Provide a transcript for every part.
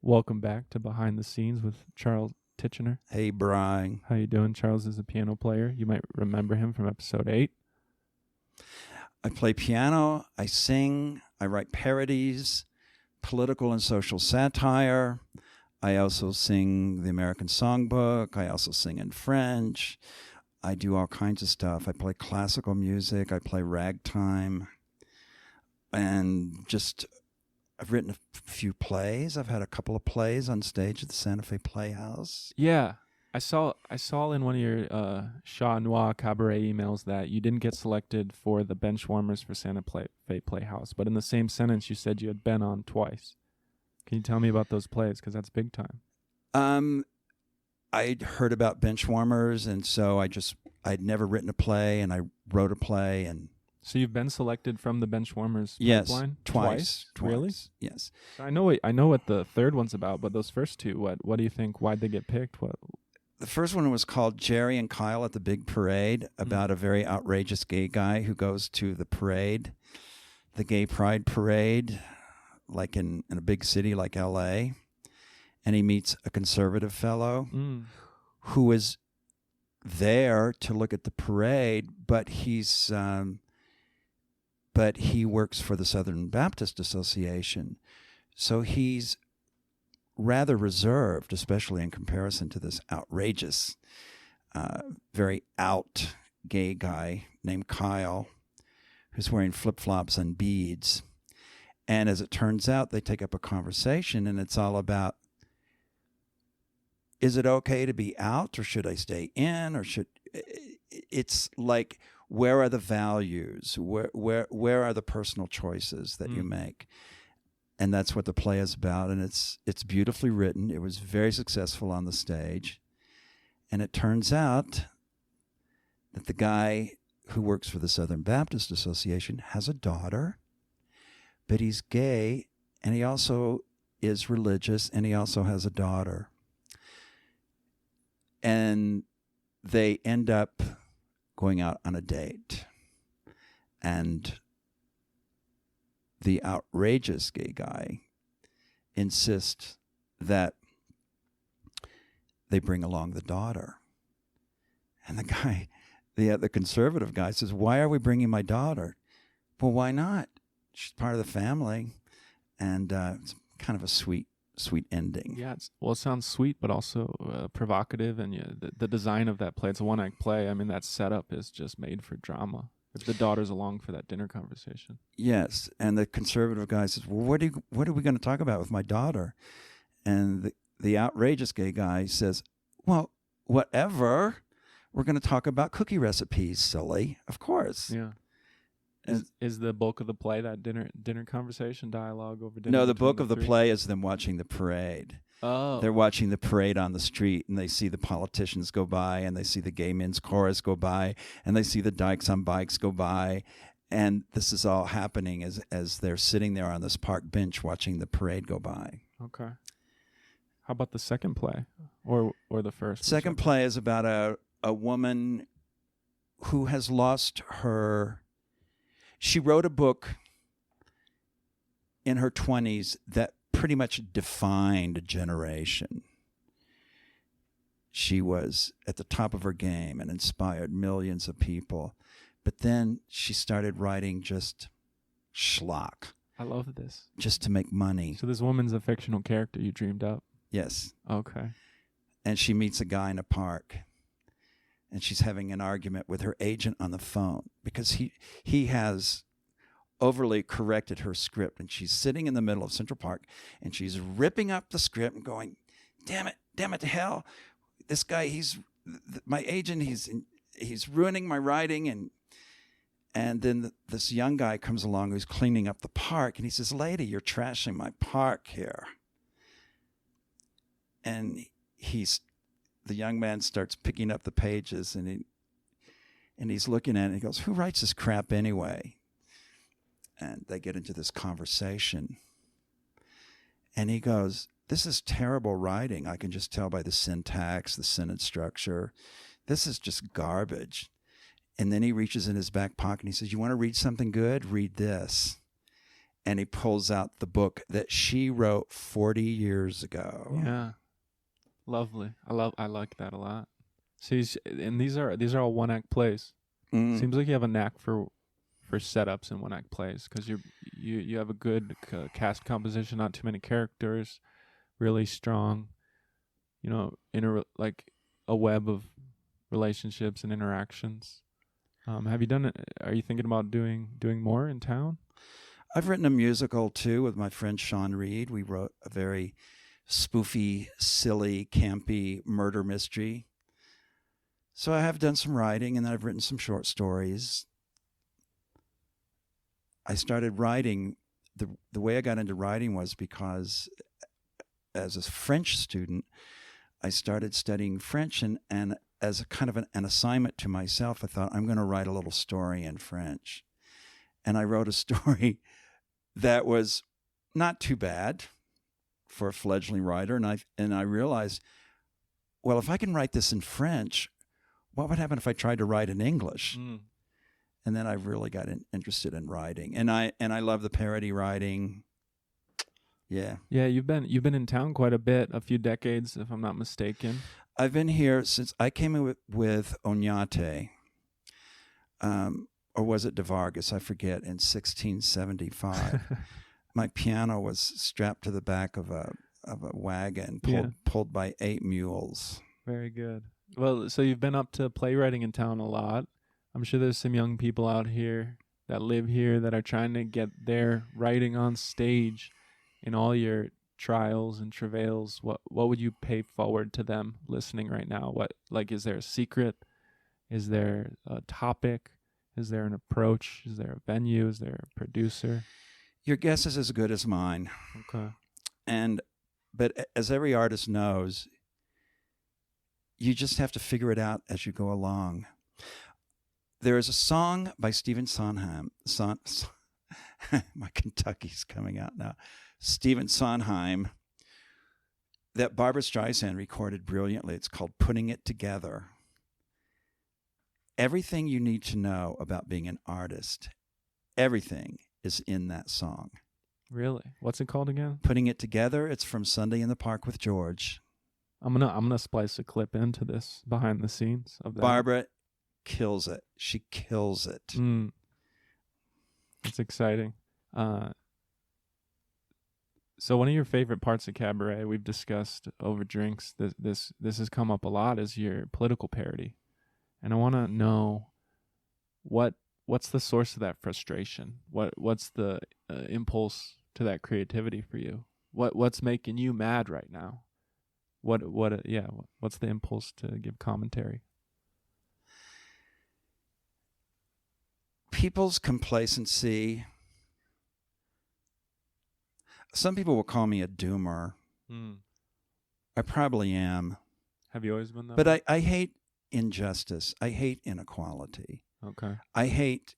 Welcome back to Behind the Scenes with Charles Tichenor. Hey, Brian. How you doing? Charles is a piano player. You might remember him from episode 8. I play piano, I sing, I write parodies, political and social satire. I also sing the American Songbook. I also sing in French. I do all kinds of stuff. I play classical music. I play ragtime. And I've written a few plays. I've had a couple of plays on stage at the Santa Fe Playhouse. Yeah, I saw in one of your Chat Noir Cabaret emails that you didn't get selected for the Benchwarmers for Santa Fe Playhouse, but in the same sentence you said you had been on twice. Can you tell me about those plays? Because that's big time. I'd heard about Benchwarmers, and so I'd never written a play, and I wrote a play. And so you've been selected from the Benchwarmers pipeline? Twice. Really? Yes. I know what the third one's about, but those first two, what do you think? Why'd they get picked? What? The first one was called Jerry and Kyle at the Big Parade, about a very outrageous gay guy who goes to the parade, the Gay Pride Parade, like in a big city like L.A., and he meets a conservative fellow who is there to look at the parade, but he works for the Southern Baptist Association, so he's rather reserved, especially in comparison to this outrageous, very out gay guy named Kyle, who's wearing flip-flops and beads. And as it turns out, they take up a conversation, and it's all about, is it okay to be out, or should I stay in, or it's like, where are the values? Where are the personal choices that you make? And that's what the play is about, and it's beautifully written. It was very successful on the stage. And it turns out that the guy who works for the Southern Baptist Association has a daughter, but he's gay, and he also is religious, and he also has a daughter. And they end up going out on a date. And the outrageous gay guy insists that they bring along the daughter. And the guy, the conservative guy says, why are we bringing my daughter? Well, why not? She's part of the family. And it's kind of a sweet ending. Yeah, it sounds sweet, but also provocative. And the design of that play, it's a one-act play. I mean, that setup is just made for drama. If the daughter's along for that dinner conversation. Yes, and the conservative guy says, well, what are we going to talk about with my daughter? And the outrageous gay guy says, well, whatever. We're going to talk about cookie recipes, silly. Of course. Yeah. Is the bulk of the play that dinner conversation, dialogue over dinner? No, the bulk of the play is them watching the parade. Oh. They're watching the parade on the street, and they see the politicians go by, and they see the gay men's chorus go by, and they see the dykes on bikes go by. And this is all happening as they're sitting there on this park bench watching the parade go by. Okay. How about the second play or the first? Second play is about a woman who has lost her. She wrote a book in her 20s that pretty much defined a generation. She was at the top of her game and inspired millions of people. But then she started writing just schlock. I love this. Just to make money. So this woman's a fictional character you dreamed up? Yes. Okay. And she meets a guy in a park. And she's having an argument with her agent on the phone because he has overly corrected her script, and she's sitting in the middle of Central Park, and she's ripping up the script and going, damn it to hell, this guy, my agent, he's ruining my writing. And then this young guy comes along who's cleaning up the park, and he says, lady, you're trashing my park here. And the young man starts picking up the pages, and he's looking at it, and he goes, who writes this crap anyway? And they get into this conversation. And he goes, this is terrible writing. I can just tell by the syntax, the sentence structure. This is just garbage. And then he reaches in his back pocket and he says, you want to read something good? Read this. and he pulls out the book that she wrote 40 years ago. Yeah. Lovely. I like that a lot. And these are all one act plays. Seems like you have a knack for setups in one act plays, because you have a good cast composition, not too many characters, really strong, like a web of relationships and interactions. Have you done it? Are you thinking about doing more in town? I've written a musical too with my friend Sean Reed. We wrote a very spoofy, silly, campy murder mystery. So I have done some writing, and then I've written some short stories. I started writing. The way I got into writing was because as a French student, I started studying French, and as a kind of an assignment to myself, I thought, I'm going to write a little story in French. And I wrote a story that was not too bad for a fledgling writer. And I realized, well, if I can write this in French, what would happen if I tried to write in English? And then I really got interested in writing. And I love the parody writing. Yeah. Yeah, you've been in town quite a bit, a few decades, if I'm not mistaken. I've been here since I came in with Oñate, or was it de Vargas? I forget. In 1675, my piano was strapped to the back of a wagon, pulled by 8 mules. Very good. Well, so you've been up to playwriting in town a lot. I'm sure there's some young people out here that live here that are trying to get their writing on stage. In all your trials and travails, what would you pay forward to them listening right now? Is there a secret? Is there a topic? Is there an approach? Is there a venue? Is there a producer? Your guess is as good as mine. Okay. But as every artist knows, you just have to figure it out as you go along. There is a song by Stephen Sondheim. My Kentucky's coming out now. Stephen Sondheim, that Barbra Streisand recorded brilliantly. It's called Putting It Together. Everything you need to know about being an artist, everything is in that song. Really? What's it called again? Putting It Together. It's from Sunday in the Park with George. I'm gonna splice a clip into this behind the scenes of that. Barbara kills it. She kills it. It's exciting. So one of your favorite parts of cabaret we've discussed over drinks, this has come up a lot, is your political parody. And I want to know what's the source of that frustration? What's the impulse to that creativity for you? What's making you mad right now? What's the impulse to give commentary? People's complacency. Some people will call me a doomer. I probably am. Have you always been that? But I hate injustice. I hate inequality. Okay. I hate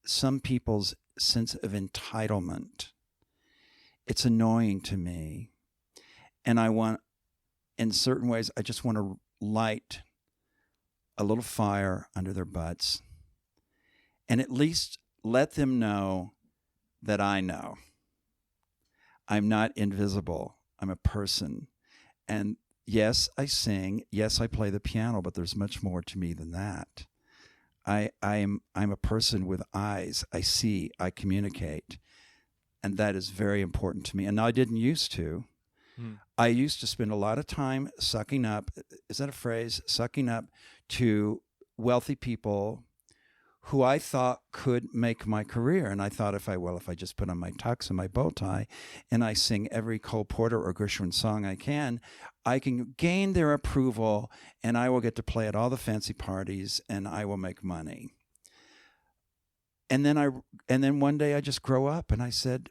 some people's sense of entitlement. It's annoying to me. And in certain ways, I just want to light a little fire under their butts and at least let them know that I know. I'm not invisible. I'm a person. And yes, I sing. Yes, I play the piano, but there's much more to me than that. I'm a person with eyes. I see, I communicate. And that is very important to me. And I didn't used to. I used to spend a lot of time sucking up, is that a phrase? Sucking up to wealthy people who I thought could make my career. And I thought if I just put on my tux and my bow tie and I sing every Cole Porter or Gershwin song I can gain their approval and I will get to play at all the fancy parties and I will make money. And then one day I just grow up and I said,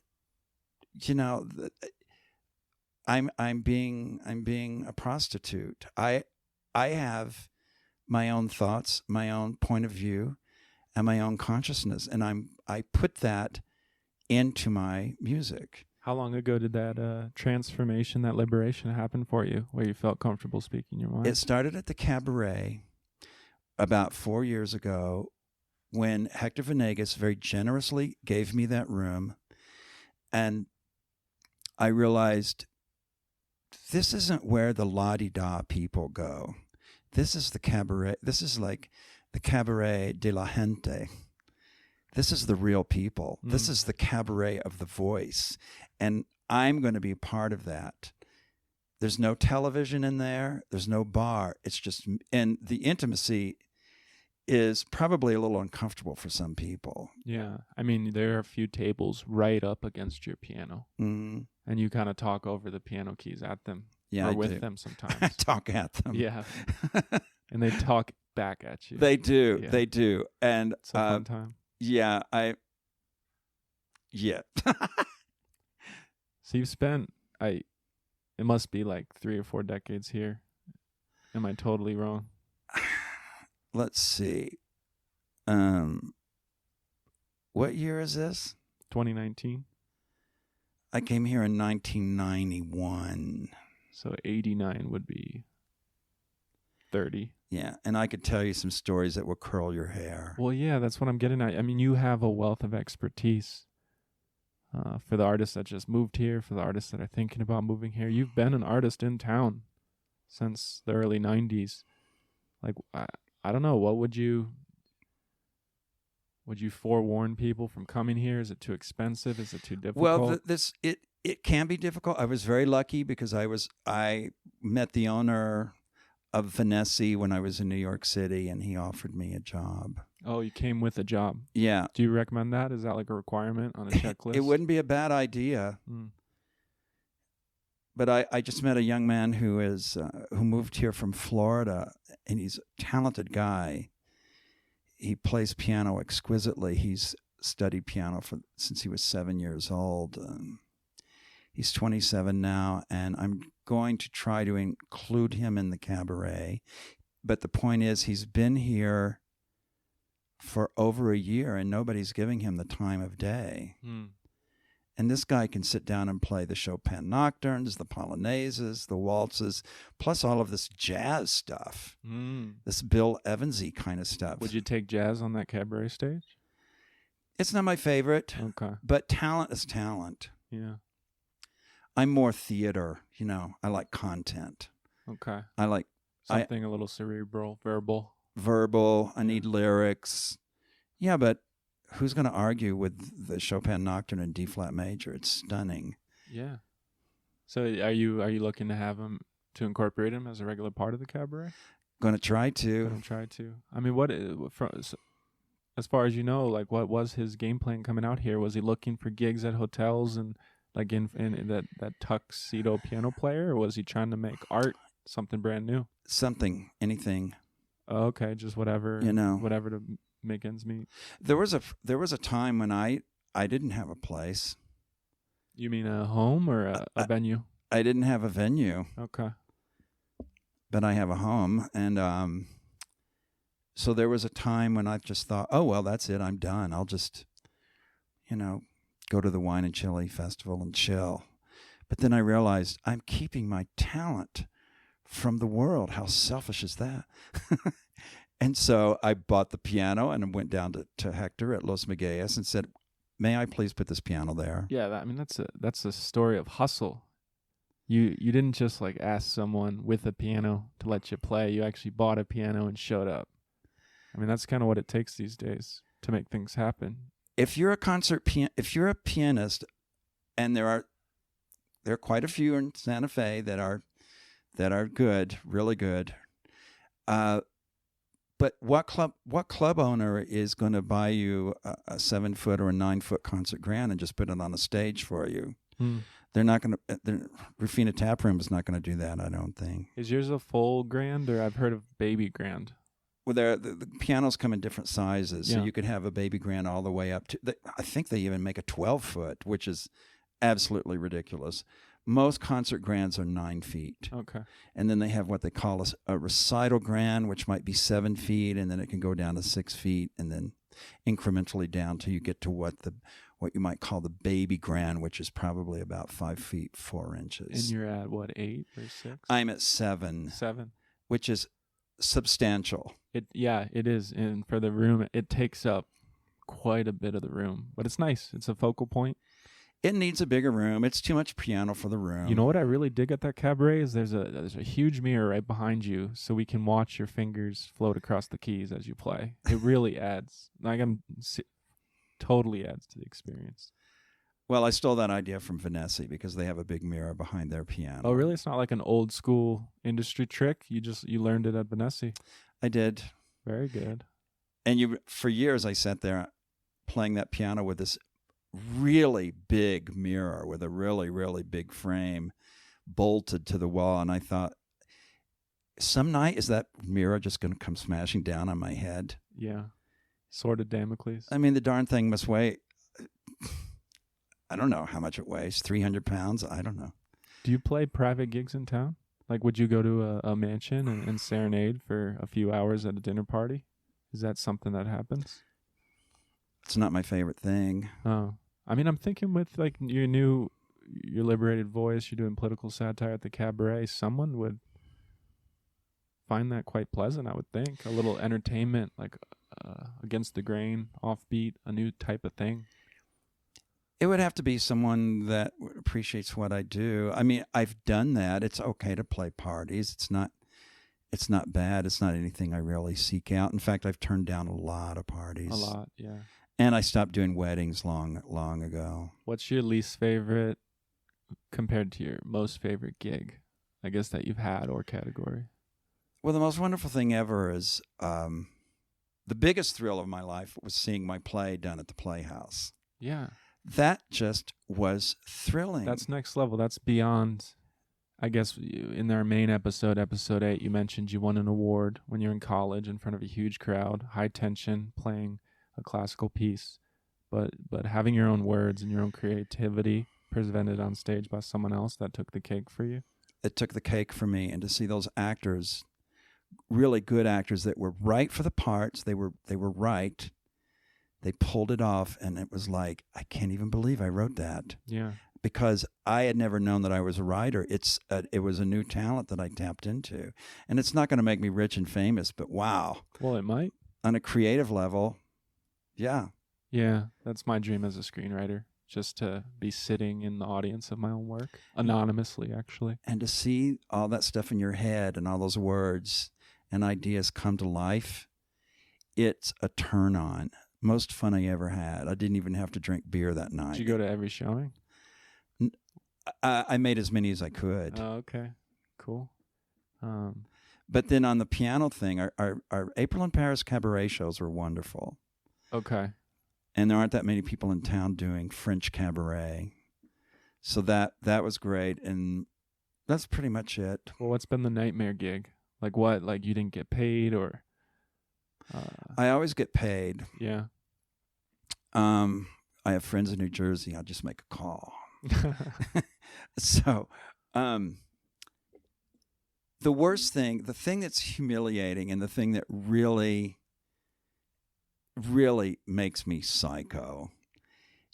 I'm being a prostitute. I have my own thoughts, my own point of view, and my own consciousness, and I put that into my music. How long ago did that transformation, that liberation happen for you, where you felt comfortable speaking your mind? It started at the Cabaret about 4 years ago when Hector Venegas very generously gave me that room, And I realized this isn't where the la-di-da people go. This is the cabaret. This is like the cabaret de la gente. This is the real people. This is the cabaret of the voice. And I'm going to be a part of that. There's no television in there. There's no bar. It's just, and the intimacy is probably a little uncomfortable for some people. Yeah. I mean, there are a few tables right up against your piano. Mm. And you kind of talk over the piano keys at them. Yeah, or I with do. them sometimes. I talk at them. Yeah. And they talk back at you. They do. Yeah. They do. And It's a fun time. yeah. So you've spent, it must be like 3 or 4 decades here. Am I totally wrong? Let's see. What year is this? 2019. I came here in 1991. So 89 would be 30. Yeah, and I could tell you some stories that will curl your hair. Well, yeah, that's what I'm getting at. I mean, you have a wealth of expertise. For the artists that just moved here, for the artists that are thinking about moving here. You've been an artist in town since the early 90s. Like, I don't know, what would you forewarn people from coming here? Is it too expensive? Is it too difficult? Well, it can be difficult. I was very lucky because I met the owner of Vanessa when I was in New York City, and he offered me a job. Oh, you came with a job. Yeah. Do you recommend that? Is that like a requirement on a checklist? It wouldn't be a bad idea. But I just met a young man who moved here from Florida, and he's a talented guy. He plays piano exquisitely. He's studied piano since he was 7 years old. He's 27 now, and I'm going to try to include him in the cabaret. But the point is, he's been here for over a year, and nobody's giving him the time of day. And this guy can sit down and play the Chopin nocturnes, the polonaises, the waltzes, plus all of this jazz stuff, this Bill Evansy kind of stuff. Would you take jazz on that cabaret stage? It's not my favorite, Okay. but talent is talent. Yeah. I'm more theater, I like content. Okay. I like something a little cerebral, verbal. I need lyrics. Yeah, but who's going to argue with the Chopin Nocturne in D flat major? It's stunning. Yeah. So are you looking to have him, to incorporate him as a regular part of the cabaret? Going to try to. I mean, as far as you know, like, what was his game plan coming out here? Was he looking for gigs at hotels and like in that tuxedo piano player, or was he trying to make art, something brand new? Something, anything. Oh, okay, just whatever, whatever to make ends meet. There was a time when I didn't have a place. You mean a home or a venue? I didn't have a venue. Okay. But I have a home, and so there was a time when I just thought, oh well, that's it, I'm done. I'll just, go to the Wine and Chili Festival and chill. But then I realized I'm keeping my talent from the world. How selfish is that? And so I bought the piano and went down to Hector at Los Migueas and said, may I please put this piano there? Yeah, that's a story of hustle. You didn't just like ask someone with a piano to let you play. You actually bought a piano and showed up. I mean, that's kind of what it takes these days to make things happen. If you're a pianist, and there are quite a few in Santa Fe that are good, really good. But what club owner is going to buy you a 7-foot or a 9-foot concert grand and just put it on a stage for you? They're not going to. Rufina Tap Room is not going to do that, I don't think. Is yours a full grand, or I've heard of baby grand? Well, the pianos come in different sizes, so Yeah. you could have a baby grand all the way up to. I think they even make a 12-foot, which is absolutely ridiculous. Most concert grands are 9 feet. Okay. And then they have what they call a recital grand, which might be 7 feet, and then it can go down to 6 feet, and then incrementally down till you get to what you might call the baby grand, which is probably about 5 feet 4 inches. And you're at what, 8 or 6? I'm at 7. 7. Which is substantial. It is. And for the room, it takes up quite a bit of the room, but it's nice. It's a focal point. It needs a bigger room. It's too much piano for the room. You know what I really dig at that cabaret is there's a huge mirror right behind you, so we can watch your fingers float across the keys as you play. It really adds, totally adds to the experience. Well, I stole that idea from Vanessa because they have a big mirror behind their piano. Oh, really? It's not like an old school industry trick. You learned it at Vanessa. I did. Very good. And for years I sat there playing that piano with this really big mirror with a really, really big frame bolted to the wall. And I thought, some night, is that mirror just going to come smashing down on my head? Yeah. Sword of Damocles. I mean, the darn thing must weigh, I don't know how much it weighs, 300 pounds? I don't know. Do you play private gigs in town? Like, would you go to a mansion and serenade for a few hours at a dinner party? Is that something that happens? It's not my favorite thing. Oh. I mean, I'm thinking with like your liberated voice, you're doing political satire at the cabaret, someone would find that quite pleasant, I would think. A little entertainment, like against the grain, offbeat, a new type of thing. It would have to be someone that appreciates what I do. I mean, I've done that. It's okay to play parties. It's not bad. It's not anything I really seek out. In fact, I've turned down a lot of parties. A lot, yeah. And I stopped doing weddings long ago. What's your least favorite compared to your most favorite gig, I guess, that you've had or category? Well, the most wonderful thing ever is the biggest thrill of my life was seeing my play done at the Playhouse. Yeah. That just was thrilling. That's next level. That's beyond, I guess, in our main episode 8, you mentioned you won an award when you're in college in front of a huge crowd, high tension, playing a classical piece, but having your own words and your own creativity presented on stage by someone else, that took the cake for you. It took the cake for me, and to see those actors, really good actors that were right for the parts, they were right. They pulled it off, and it was like, I can't even believe I wrote that. Yeah. Because I had never known that I was a writer. It was a new talent that I tapped into, and it's not going to make me rich and famous, but wow. Well, it might. On a creative level. Yeah. Yeah, that's my dream as a screenwriter, just to be sitting in the audience of my own work, anonymously, actually. And to see all that stuff in your head and all those words and ideas come to life, it's a turn on. Most fun I ever had. I didn't even have to drink beer that night. Did you go to every showing? I made as many as I could. Oh, okay. Cool. But then on the piano thing, our April in Paris cabaret shows were wonderful. Okay. And there aren't that many people in town doing French cabaret. So that was great. And that's pretty much it. Well, what's been the nightmare gig? Like what? Like you didn't get paid or? I always get paid. Yeah. I have friends in New Jersey. I'll just make a call. So the worst thing, the thing that's humiliating and the thing that really makes me psycho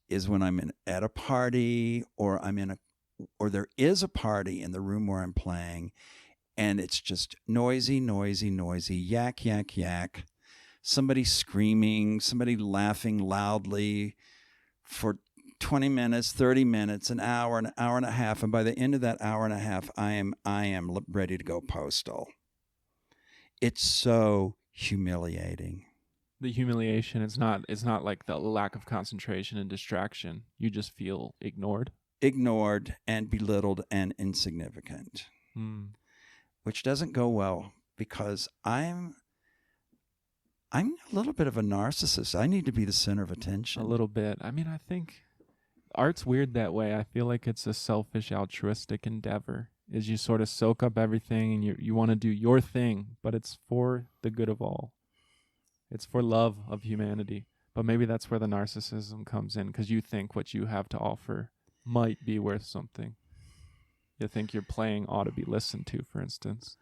is when I'm at a party or there is a party in the room where I'm playing and it's just noisy, yak, yak, yak. Somebody screaming, somebody laughing loudly for 20 minutes, 30 minutes, an hour and a half. And by the end of that hour and a half, I am ready to go postal. It's so humiliating. The humiliation, it's not like the lack of concentration and distraction. You just feel ignored. Ignored and belittled and insignificant. Which doesn't go well because I'm a little bit of a narcissist. I need to be the center of attention. A little bit. I mean, I think art's weird that way. I feel like it's a selfish, altruistic endeavor. Is you sort of soak up everything and you want to do your thing, but it's for the good of all. It's for love of humanity. But maybe that's where the narcissism comes in because you think what you have to offer might be worth something. You think your playing ought to be listened to, for instance.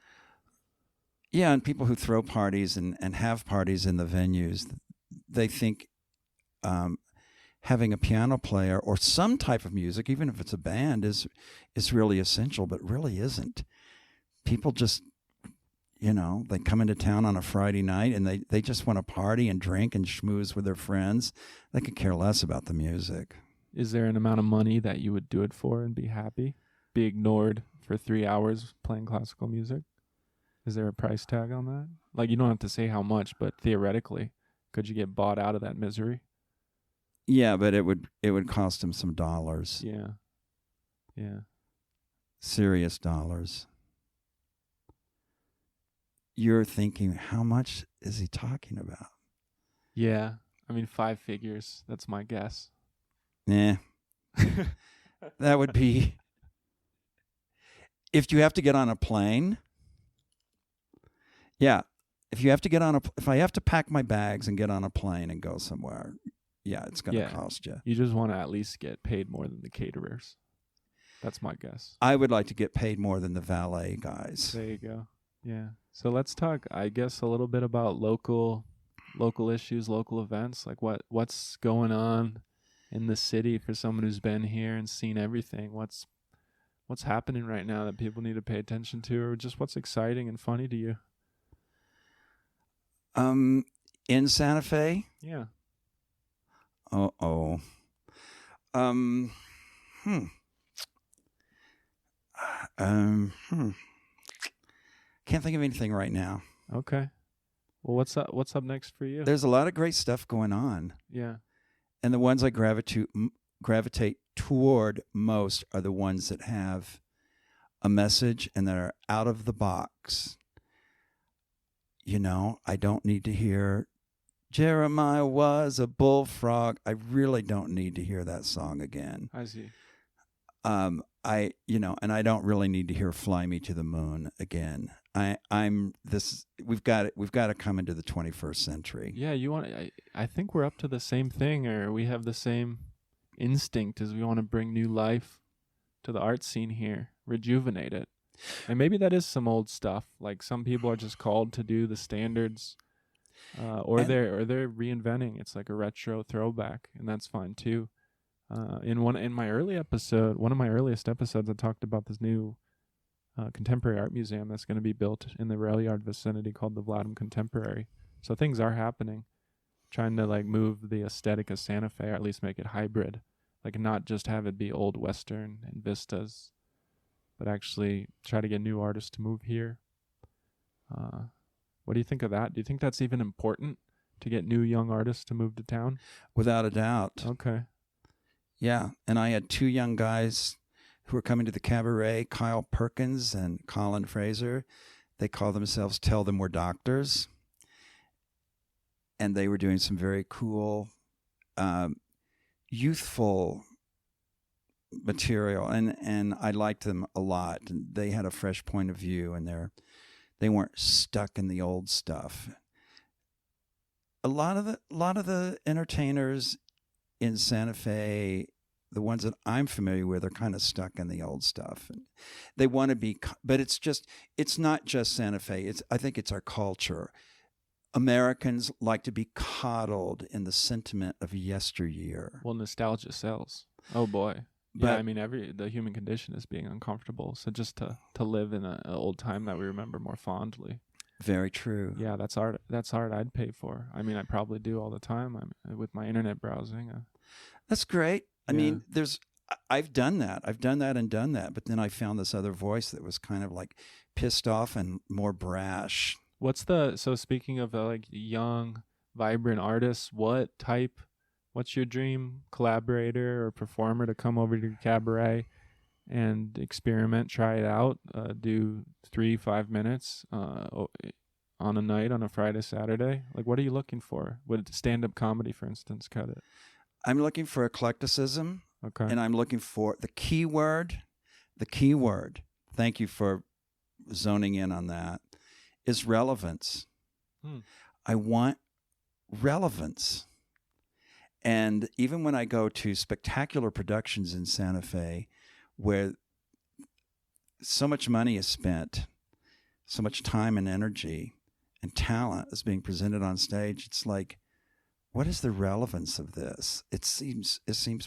Yeah, and people who throw parties and have parties in the venues, they think having a piano player or some type of music, even if it's a band, is really essential, but really isn't. People just, they come into town on a Friday night and they just want to party and drink and schmooze with their friends. They could care less about the music. Is there an amount of money that you would do it for and be happy? Be ignored for 3 hours playing classical music? Is there a price tag on that? Like, you don't have to say how much, but theoretically, could you get bought out of that misery? Yeah, but it would cost him some dollars. Yeah. Yeah. Serious dollars. You're thinking, how much is he talking about? Yeah. I mean, 5 figures. That's my guess. Nah. That would be... If you have to get on a plane... Yeah. If I have to pack my bags and get on a plane and go somewhere, yeah, it's going to cost you. You just want to at least get paid more than the caterers. That's my guess. I would like to get paid more than the valet guys. There you go. Yeah. So let's talk, I guess, a little bit about local issues, local events. Like what's going on in the city for someone who's been here and seen everything. What's happening right now that people need to pay attention to, or just what's exciting and funny to you? In Santa Fe? Yeah. Can't think of anything right now. Okay. Well, what's up next for you? There's a lot of great stuff going on. Yeah. And the ones I gravitate toward most are the ones that have a message and that are out of the box. I don't need to hear Jeremiah was a bullfrog. I really don't need to hear that song again. I see. And I don't really need to hear Fly Me to the Moon again. We've got to come into the 21st century. Yeah, I think we're up to the same thing, or we have the same instinct as we want to bring new life to the art scene here, rejuvenate it. And maybe that is some old stuff. Like some people are just called to do the standards, or they're reinventing. It's like a retro throwback, and that's fine too. In one of my earliest episodes, I talked about this new contemporary art museum that's going to be built in the rail yard vicinity called the Vladimir Contemporary. So things are happening, trying to like move the aesthetic of Santa Fe, or at least make it hybrid, like not just have it be old Western and vistas, but actually try to get new artists to move here. What do you think of that? Do you think that's even important, to get new young artists to move to town? Without a doubt. Okay. Yeah, and I had 2 young guys who were coming to the cabaret, Kyle Perkins and Colin Fraser. They call themselves Tell Them We're Doctors. And they were doing some very cool, youthful material, and I liked them a lot. And they had a fresh point of view, and they weren't stuck in the old stuff. A lot of the entertainers in Santa Fe, the ones that I'm familiar with, are kind of stuck in the old stuff. And they want to be, but it's not just Santa Fe. I think it's our culture. Americans like to be coddled in the sentiment of yesteryear. Well, nostalgia sells. Oh boy. Yeah, I mean, the human condition is being uncomfortable. So just to live in an old time that we remember more fondly. Very true. Yeah, that's art. That's art I'd pay for. I mean, I probably do all the time. With my internet browsing. That's great. I mean, I've done that. I've done that and done that. But then I found this other voice that was kind of like pissed off and more brash. So speaking of like young, vibrant artists, what's your dream collaborator or performer to come over to your cabaret and experiment, try it out, do 3-5 minutes on a night on a Friday, Saturday? Like, what are you looking for? Would stand-up comedy, for instance, cut it? I'm looking for eclecticism. Okay. And I'm looking for the key word. Thank you for zoning in on that. Is relevance. I want relevance. And even when I go to spectacular productions in Santa Fe, where so much money is spent, so much time and energy and talent is being presented on stage, it's like, what is the relevance of this? It seems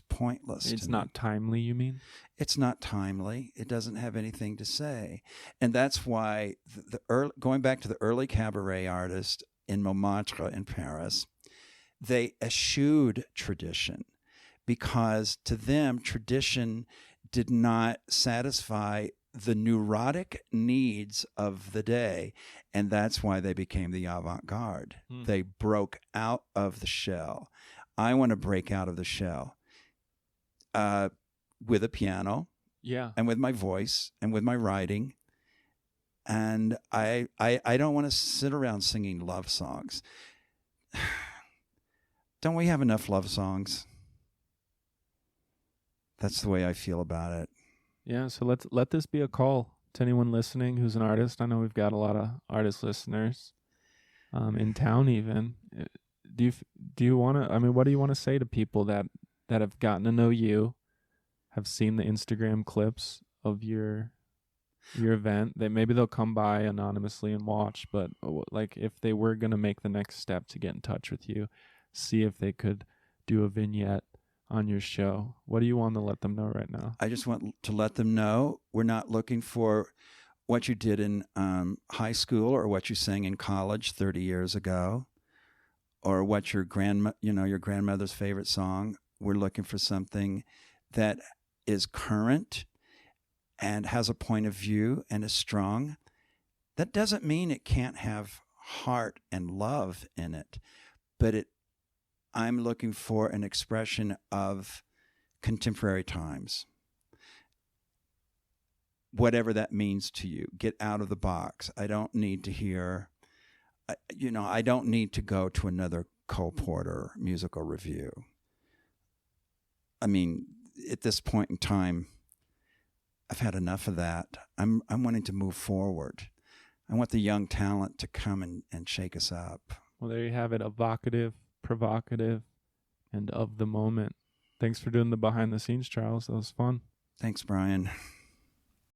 pointless. It's not timely, you mean? It's not timely. It doesn't have anything to say. And that's why going back to the early cabaret artists in Montmartre in Paris, they eschewed tradition because to them, tradition did not satisfy the neurotic needs of the day. And that's why they became the avant-garde. They broke out of the shell. I want to break out of the shell with a piano, and with my voice, and with my writing. And I don't want to sit around singing love songs. Don't we have enough love songs? That's the way I feel about it. Yeah, so let this be a call to anyone listening who's an artist. I know we've got a lot of artist listeners in town even. Do you want to, I mean, what do you want to say to people that have gotten to know you, have seen the Instagram clips of your event? Maybe they'll come by anonymously and watch, but like if they were going to make the next step to get in touch with you, see if they could do a vignette on your show, what do you want to let them know right now? I just want to let them know we're not looking for what you did in high school or what you sang in college 30 years ago or what your grandmother's favorite song. We're looking for something that is current and has a point of view and is strong. That doesn't mean it can't have heart and love in it, but I'm looking for an expression of contemporary times. Whatever that means to you, get out of the box. I don't need to hear, I don't need to go to another Cole Porter musical review. I mean, at this point in time, I've had enough of that. I'm wanting to move forward. I want the young talent to come and shake us up. Well, there you have it. Evocative, provocative, and of the moment. Thanks for doing the behind the scenes, Charles. That was fun. Thanks, Brian.